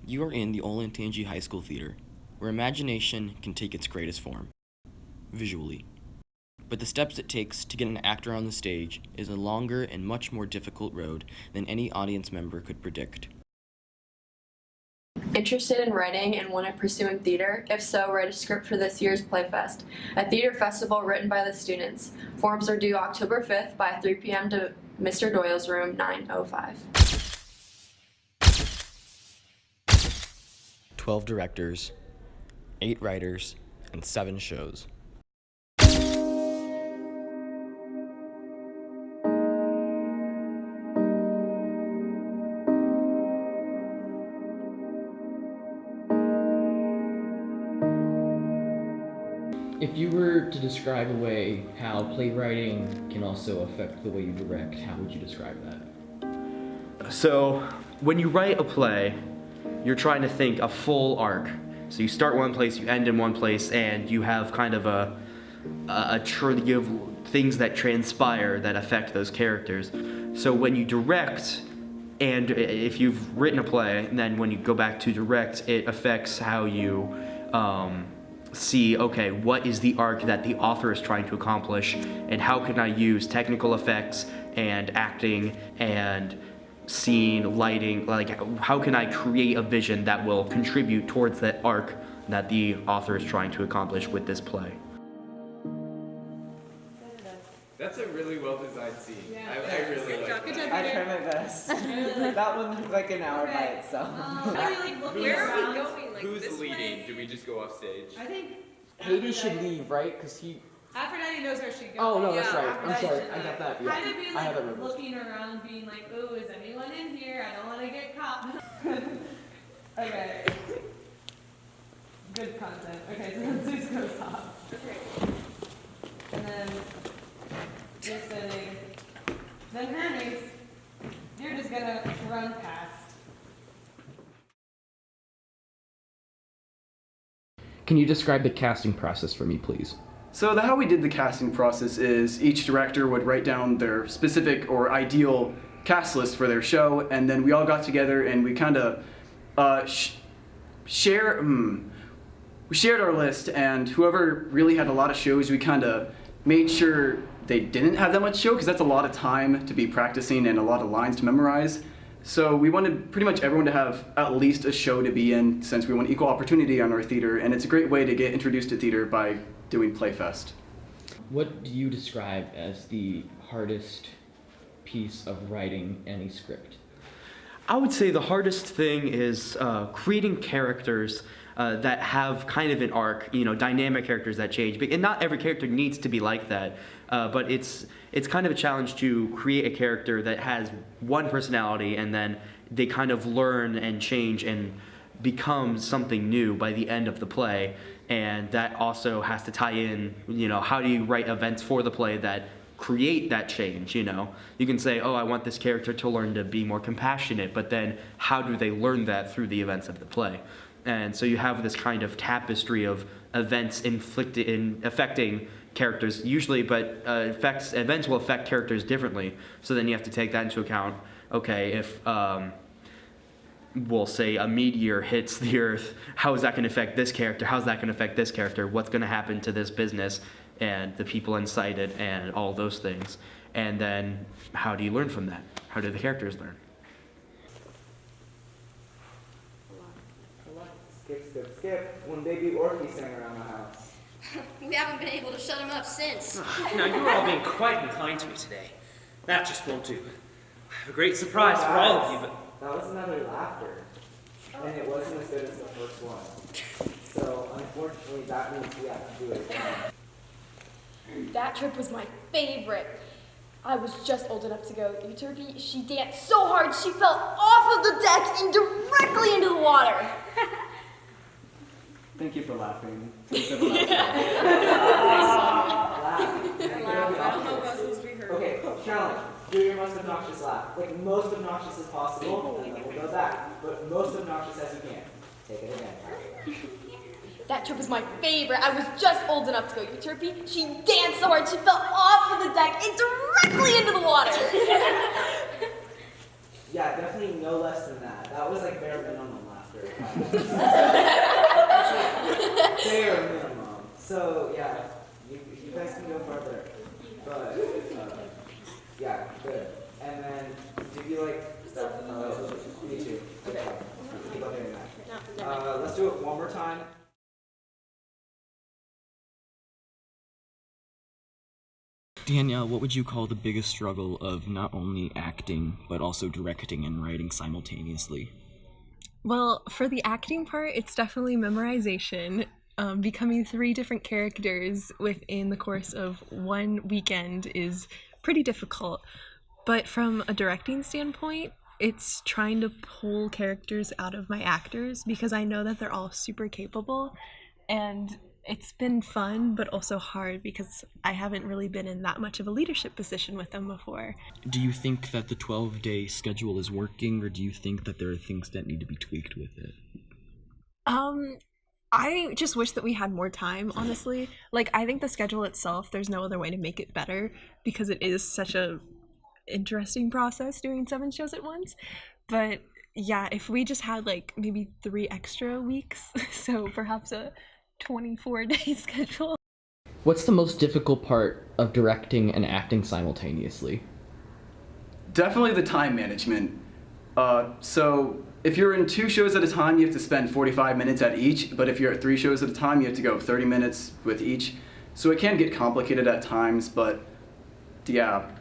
You are in the Olentangy High School Theater, where imagination can take its greatest form, visually. But the steps it takes to get an actor on the stage is a longer and much more difficult road than any audience member could predict. Interested in writing and want to pursue in theater? If so, write a script for this year's Playfest, a theater festival written by the students. Forms are due October 5th by 3 p.m. to Mr. Doyle's room 905. 12 directors, 8 writers, and 7 shows. If you were to describe a way how playwriting can also affect the way you direct, how would you describe that? So, when you write a play, you're trying to think a full arc. So you start one place, you end in one place, and you have kind of you have things that transpire that affect those characters. So when you direct, and if you've written a play, and then when you go back to direct, it affects how you see, okay, what is the arc that the author is trying to accomplish, and how can I use technical effects and acting and scene, lighting, like how can I create a vision that will contribute towards that arc that the author is trying to accomplish with this play. That's a really well designed scene. Yeah. I really like that. I try my best. That one took like an hour by itself. Where are we going? Like, who's leading? Do we just go off stage? I think Hades should leave, right? Because he... Aphrodite knows where she goes. Oh, no, that's right. Aphrodite I'm sorry. should, I got that. Yeah. Kind of be I have like that looking around, being like, ooh, is anyone in here? I don't want to get caught. Okay. Good content. Okay, so Zeus goes off. Okay. And then you're sitting. Then Hermes, you're just gonna run past. Can you describe the casting process for me, please? So how we did the casting process is each director would write down their specific or ideal cast list for their show, and then we all got together and we kind of shared our list, and whoever really had a lot of shows, we kind of made sure they didn't have that much show, because that's a lot of time to be practicing and a lot of lines to memorize. So we wanted pretty much everyone to have at least a show to be in, since we want equal opportunity on our theater, and it's a great way to get introduced to theater by doing Playfest. What do you describe as the hardest piece of writing any script? I would say the hardest thing is creating characters that have kind of an arc, dynamic characters that change. And not every character needs to be like that, but it's kind of a challenge to create a character that has one personality and then they kind of learn and change and become something new by the end of the play. And that also has to tie in, how do you write events for the play that create that change, You can say, oh, I want this character to learn to be more compassionate, but then how do they learn that through the events of the play? And so you have this kind of tapestry of events affecting characters usually, but events will affect characters differently. So then you have to take that into account. Okay, if we'll say a meteor hits the Earth, how is that going to affect this character? How's that going to affect this character? What's going to happen to this business and the people inside it and all those things? And then how do you learn from that? How do the characters learn? Skip, skip, skip. When baby Orphe sang around the house. We haven't been able to shut him up since. Now, you are all being quite unkind to me today. That just won't do. I have a great surprise for all of you, but... That was another laughter. And it wasn't as good as the first one. So, unfortunately, that means we have to do it again. That trip was my favorite. I was just old enough to go. Euterpe, she danced so hard she fell off of the deck and directly into the water. Thank you for laughing. Okay, challenge. Do your most obnoxious laugh. Like most obnoxious as possible, and then we'll go back. But most obnoxious as you can. Take it again. That trip was my favorite. I was just old enough to go. Euterpe, she danced so hard she fell off of the deck and directly into the water. Yeah, definitely no less than that. That was like bare minimum laughter. Bare minimum. So yeah, you guys can go further. But yeah, good. And then do you like stuff? Me too. Okay. Keep on doing that. Let's do it one more time. Danielle, what would you call the biggest struggle of not only acting, but also directing and writing simultaneously? Well, for the acting part, it's definitely memorization. Becoming 3 different characters within the course of one weekend is pretty difficult. But from a directing standpoint, it's trying to pull characters out of my actors because I know that they're all super capable, and it's been fun but also hard because I haven't really been in that much of a leadership position with them before. Do you think that the 12-day schedule is working, or do you think that there are things that need to be tweaked with it? I just wish that we had more time, honestly. Like, I think the schedule itself, there's no other way to make it better because it is such a interesting process doing 7 shows at once. But yeah, if we just had like maybe 3 extra weeks, so perhaps a 24-day schedule. What's the most difficult part of directing and acting simultaneously? Definitely the time management. So if you're in 2 shows at a time, you have to spend 45 minutes at each, but if you're at 3 shows at a time, you have to go 30 minutes with each. So it can get complicated at times, but yeah.